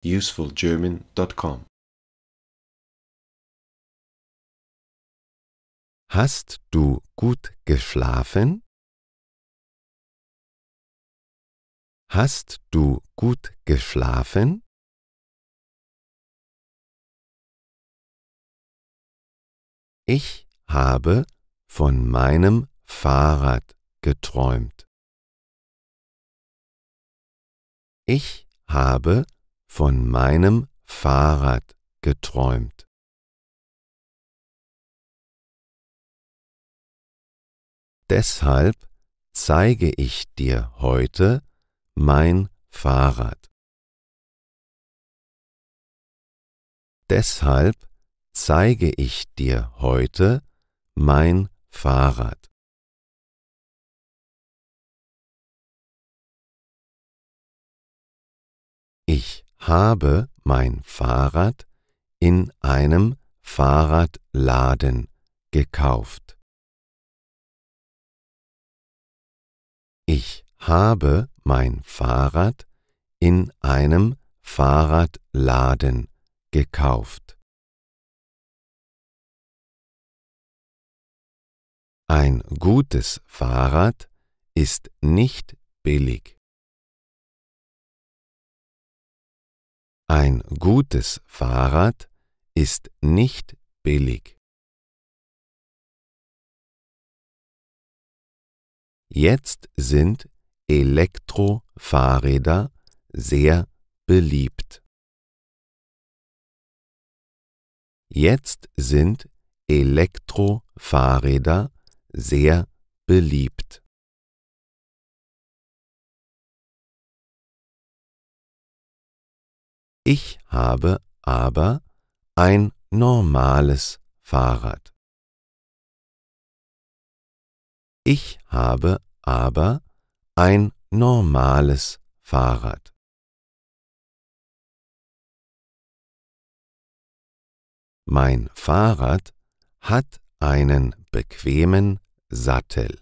usefulgerman.com. Hast du gut geschlafen? Hast du gut geschlafen? Ich habe von meinem Fahrrad geträumt. Ich habe von meinem Fahrrad geträumt. Deshalb zeige ich dir heute mein Fahrrad. Deshalb zeige ich dir heute mein Fahrrad. Ich habe mein Fahrrad in einem Fahrradladen gekauft. Ich habe mein Fahrrad in einem Fahrradladen gekauft. Ein gutes Fahrrad ist nicht billig. Ein gutes Fahrrad ist nicht billig. Jetzt sind Elektrofahrräder sehr beliebt. Jetzt sind Elektrofahrräder sehr beliebt. Ich habe aber ein normales Fahrrad. Ich habe aber ein normales Fahrrad. Mein Fahrrad hat einen bequemen Sattel.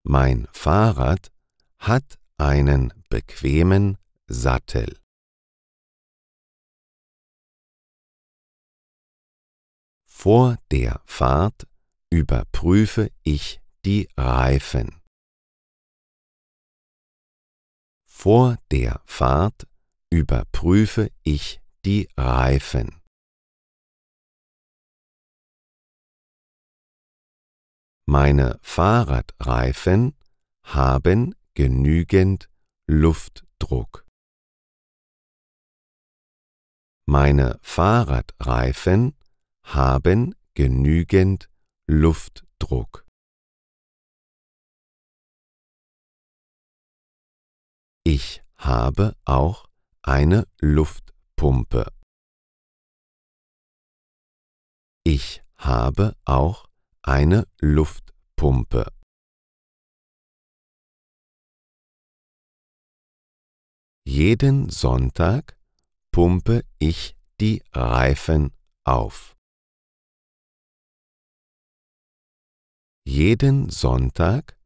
Mein Fahrrad hat einen bequemen Sattel. Vor der Fahrt überprüfe ich die Reifen. Vor der Fahrt überprüfe ich die Reifen. Meine Fahrradreifen haben genügend Luftdruck. Meine Fahrradreifen haben genügend Luftdruck. Ich habe auch eine Luftpumpe. Ich habe auch eine Luftpumpe. Jeden Sonntag pumpe ich die Reifen auf. Jeden Sonntag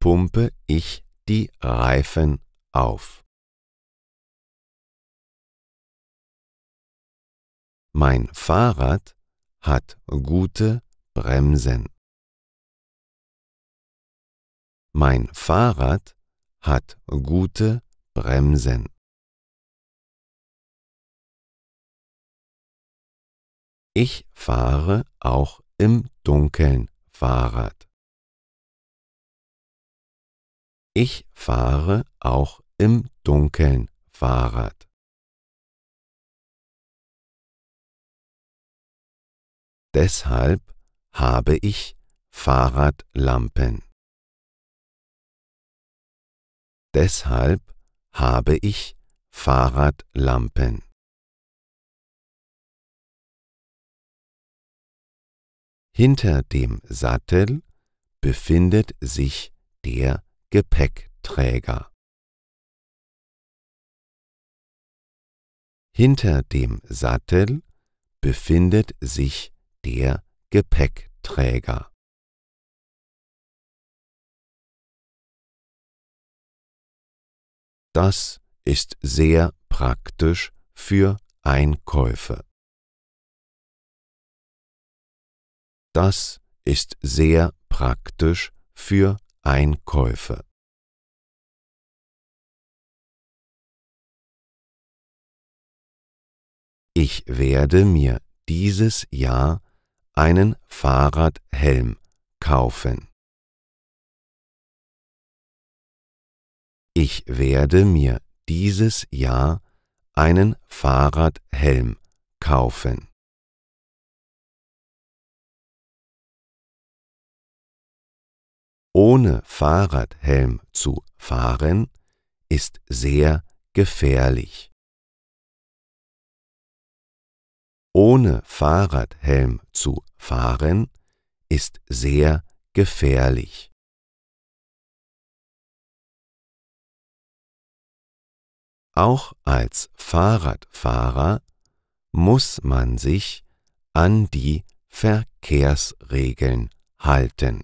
pumpe ich die Reifen auf. Mein Fahrrad hat gute Bremsen. Mein Fahrrad hat gute Bremsen. Ich fahre auch im Dunkeln Fahrrad. Ich fahre auch im Dunkeln Fahrrad. Deshalb habe ich Fahrradlampen. Deshalb habe ich Fahrradlampen. Hinter dem Sattel befindet sich der Gepäckträger. Hinter dem Sattel befindet sich der Gepäckträger. Das ist sehr praktisch für Einkäufe. Das ist sehr praktisch für Einkäufe. Ich werde mir dieses Jahr einen Fahrradhelm kaufen. Ich werde mir dieses Jahr einen Fahrradhelm kaufen. Ohne Fahrradhelm zu fahren ist sehr gefährlich. Ohne Fahrradhelm zu fahren ist sehr gefährlich. Auch als Fahrradfahrer muss man sich an die Verkehrsregeln halten.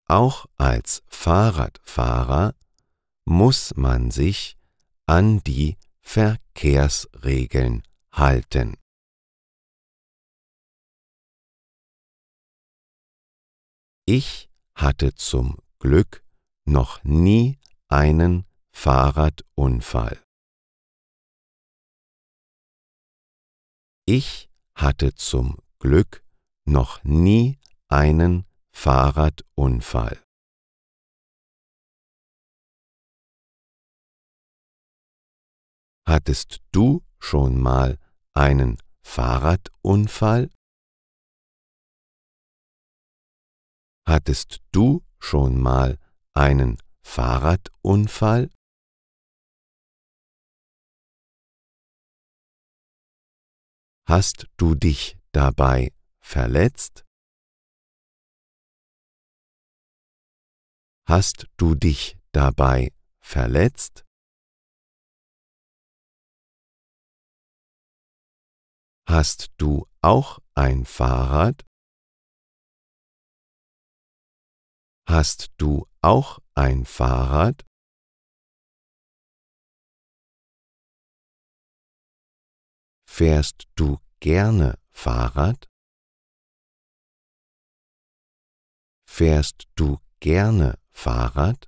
Auch als Fahrradfahrer muss man sich an die Verkehrsregeln halten. Ich hatte zum Glück noch nie einen Fahrradunfall. Ich hatte zum Glück noch nie einen Fahrradunfall. Hattest du schon mal einen Fahrradunfall? Hattest du schon mal einen Fahrradunfall? Hast du dich dabei verletzt? Hast du dich dabei verletzt? Hast du auch ein Fahrrad? Hast du auch ein Fahrrad? Fährst du gerne Fahrrad? Fährst du gerne Fahrrad?